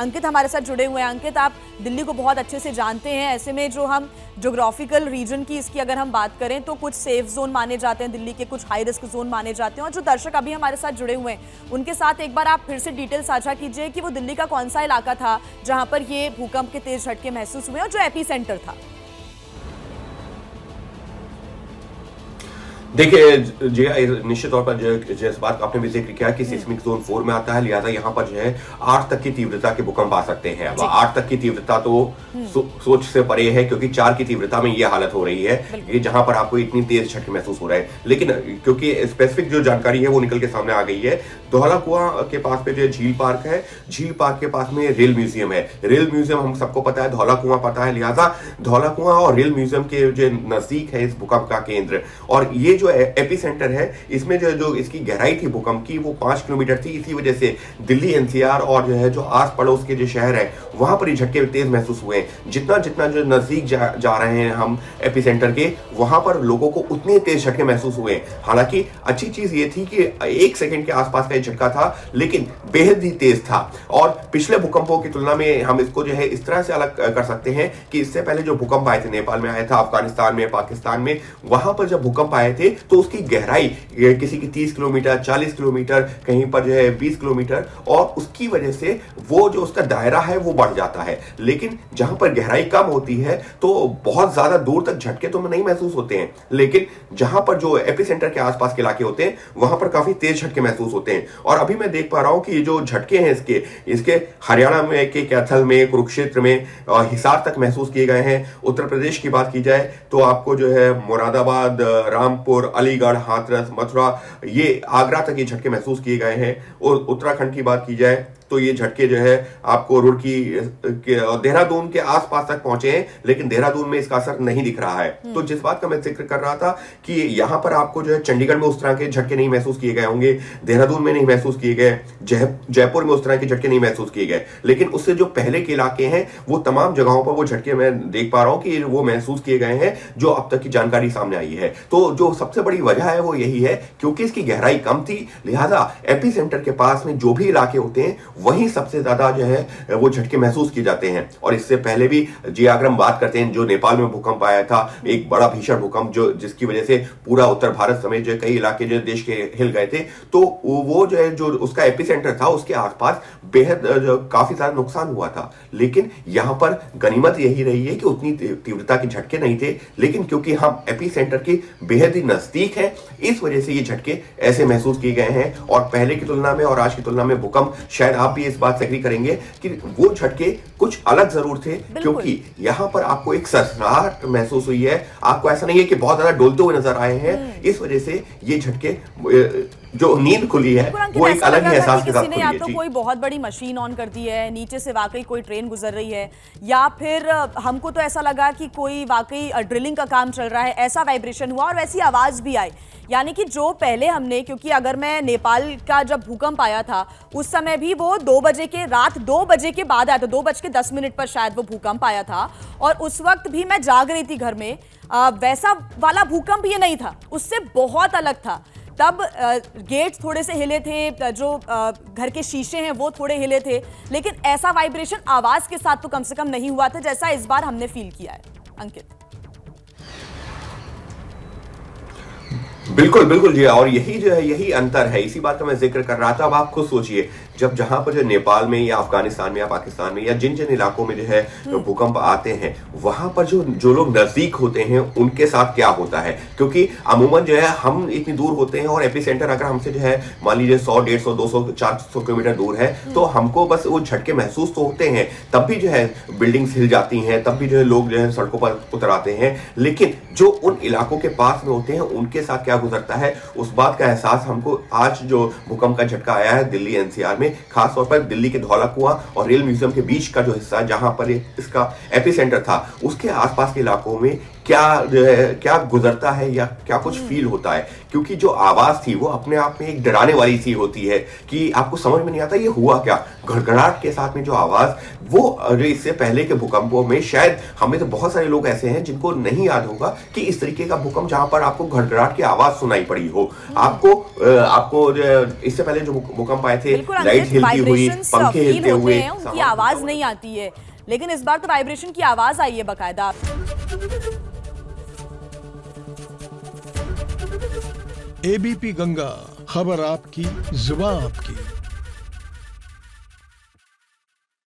अंकित हमारे साथ जुड़े हुए हैं। अंकित, आप दिल्ली को बहुत अच्छे से जानते हैं, ऐसे में जो हम ज्योग्राफिकल रीजन की इसकी अगर हम बात करें तो कुछ सेफ जोन माने जाते हैं दिल्ली के, कुछ हाई रिस्क जोन माने जाते हैं। और जो दर्शक अभी हमारे साथ जुड़े हुए हैं उनके साथ एक बार आप फिर से डिटेल साझा कीजिए कि वो दिल्ली का कौन सा इलाका था जहां पर ये भूकंप के तेज झटके महसूस हुए और जो एपी सेंटर था। देखिए जी, निश्चित तौर पर जिस बात आपने भी जिक्र किया कि सिस्मिक जोन 4 में आता है, लिहाजा यहाँ पर जो है 8 तक की तीव्रता के भूकंप आ सकते हैं। अब 8 तक की तीव्रता तो सोच से परे है, क्योंकि 4 की तीव्रता में ये हालत हो रही है ये जहां पर आपको इतनी तेज झटके महसूस हो रहे हैं। लेकिन क्योंकि स्पेसिफिक जो जानकारी है वो निकल के सामने आ गई है, धौला कुआं के पास पे जो झील पार्क है, झील पार्क के पास में रेल म्यूजियम है। रेल म्यूजियम हम सबको पता है, धौला कुआं पता है, लिहाजा धौला कुआं और रेल म्यूजियम के जो नजदीक है इस भूकंप का केंद्र। और ये जो एपी सेंटर है इसमें जो इसकी गहराई थी भूकंप की वो 5 किलोमीटर थी। इसी वजह से दिल्ली एनसीआर और जो है जो आस पड़ोस के जो शहर है वहां पर ये झटके तेज महसूस हुए। जितना जितना जो नजदीक जा रहे हैं हम एपी सेंटर के, वहां पर लोगों को उतने तेज झटके महसूस हुए। हालांकि अच्छी चीज ये थी कि 1 सेकंड के आसपास का झटका था, लेकिन बेहद ही तेज था। और पिछले भूकंपों की तुलना में हम इसको जो है इस तरह से अलग कर सकते हैं कि इससे पहले जो भूकंप आए थे, नेपाल में आया था, अफगानिस्तान में, पाकिस्तान में, वहां पर जब भूकंप आए थे तो उसकी गहराई किसी की 30 किलोमीटर, 40 किलोमीटर, कहीं पर जो है 20 किलोमीटर, और उसकी वजह से वो जो उसका दायरा है वो बढ़ जाता है। लेकिन जहां पर गहराई कम होती है तो बहुत ज्यादा दूर तक झटके तो नहीं महसूस होते हैं, लेकिन जहां पर जो एपी सेंटर के आसपास के इलाके होते हैं वहां पर काफी तेज झटके महसूस होते हैं। और अभी मैं देख पा रहा हूं कि ये जो झटके हैं इसके हरियाणा में के कैथल में, कुरुक्षेत्र में, हिसार तक महसूस किए गए हैं। उत्तर प्रदेश की बात की जाए तो आपको जो है मुरादाबाद, रामपुर, अलीगढ़, हाथरस, मथुरा, ये आगरा तक ये झटके महसूस किए गए हैं। और उत्तराखंड की बात की जाए तो ये झटके जो है आपको रुड़की, देहरादून के आसपास तक पहुंचे हैं, लेकिन देहरादून में इसका असर नहीं दिख रहा है। तो जिस बात का मैं जिक्र कर रहा था कि यहां पर आपको जो है चंडीगढ़ में उस तरह के झटके नहीं महसूस किए गए होंगे, देहरादून में नहीं महसूस किए गए, जयपुर में उस तरह के झटके नहीं महसूस किए गए, लेकिन उससे जो पहले के इलाके हैं वो तमाम जगहों पर वो झटके मैं देख पा रहा हूं कि वो महसूस किए गए हैं जो अब तक की जानकारी सामने आई है। तो जो सबसे बड़ी वजह है वो यही है, क्योंकि इसकी गहराई कम थी, लिहाजा एपी सेंटर के पास में जो भी इलाके होते हैं वहीं सबसे ज्यादा जो है वो झटके महसूस किए जाते हैं। और इससे पहले भी जी अगर हम बात करते हैं, जो नेपाल में भूकंप आया था, एक बड़ा भीषण भूकंप जो जिसकी वजह से पूरा उत्तर भारत समेत जो कई इलाके जो देश के हिल गए थे, तो वो जो है जो उसका एपिसेंटर था उसके आसपास बेहद काफी सारा नुकसान हुआ था। लेकिन यहां पर गनीमत यही रही है कि उतनी तीव्रता के झटके नहीं थे, लेकिन क्योंकि हम एपिसेंटर के बेहद ही नजदीक है इस वजह से ये झटके ऐसे महसूस किए गए हैं। और पहले की तुलना में और आज की तुलना में भूकंप, शायद आप भी इस बात से एग्री करेंगे कि वो झटके कुछ अलग जरूर थे, क्योंकि यहां पर आपको एक सरसराहट महसूस हुई है। आपको ऐसा नहीं है कि बहुत ज्यादा डोलते हुए नजर आए हैं। इस वजह से ये झटके जो नींद खुली है वो एक अलग ही एहसास के साथ खुली है। या तो कोई बहुत बड़ी मशीन ऑन कर दी है, नीचे से वाकई कोई ट्रेन गुजर रही है, या फिर हमको तो ऐसा लगा कि कोई वाकई ड्रिलिंग का काम चल रहा है, ऐसा वाइब्रेशन हुआ और वैसी आवाज भी आई। यानी कि जो पहले हमने, क्योंकि अगर मैं नेपाल का जब भूकंप आया था उस समय भी वो 2 बजे के, रात 2 बजे के बाद आया था, 2:10 पर शायद वो भूकंप आया था, और उस वक्त भी मैं जाग रही थी घर में। वैसा वाला भूकंप ये नहीं था, उससे बहुत अलग था। तब गेट थोड़े से हिले थे, जो घर के शीशे हैं वो थोड़े हिले थे, लेकिन ऐसा वाइब्रेशन आवाज के साथ तो कम से कम नहीं हुआ था जैसा इस बार हमने फील किया है। अंकित, बिल्कुल बिल्कुल जी, और यही जो है यही अंतर है, इसी बात का मैं जिक्र कर रहा था। अब आप खुद सोचिए, जब जहां पर जो नेपाल में या अफगानिस्तान में या पाकिस्तान में या जिन जिन इलाकों में जो है भूकंप आते हैं, वहां पर जो लोग नजदीक होते हैं उनके साथ क्या होता है। क्योंकि अमूमन जो है हम इतनी दूर होते हैं और एपिसेंटर अगर हमसे जो है मान लीजिए 100, 150, 200, 400 किलोमीटर दूर है, तो हमको बस वो झटके महसूस तो होते हैं, तब भी जो है बिल्डिंग्स हिल जाती हैं, तब भी जो है लोग जो है सड़कों पर उतर आते हैं। लेकिन जो उन इलाकों के पास में होते हैं उनके साथ क्या गुजरता है, उस बात का एहसास हमको आज जो भूकंप का झटका आया है दिल्ली एनसीआर में, खास तौर पर दिल्ली के धौला कुआं और रेल म्यूजियम के बीच का जो हिस्सा जहां पर इसका एपिसेंटर था, उसके आसपास के इलाकों में क्या जो है क्या गुजरता है या क्या कुछ फील होता है, क्योंकि जो आवाज थी वो अपने आप में एक डराने वाली सी होती है कि आपको समझ में नहीं आता ये हुआ क्या। घड़घड़ाहट के साथ में जो आवाज, वो इससे पहले के भूकंपों में शायद हमें तो बहुत सारे लोग ऐसे हैं जिनको नहीं याद होगा कि इस तरीके का भूकंप जहां पर आपको घड़घड़ाहट की आवाज सुनाई पड़ी हो। आपको इससे पहले जो भूकंप आए थे, बिल्कुल लाइट अंकित, हिलती हुई, वाइब्रेशंस पंखे फील हिलते होते हुए, हैं, उनकी आवाज नहीं आती है, लेकिन इस बार तो वाइब्रेशन की आवाज आई है बकायदा। एबीपी गंगा, खबर आपकी, जुबान आपकी।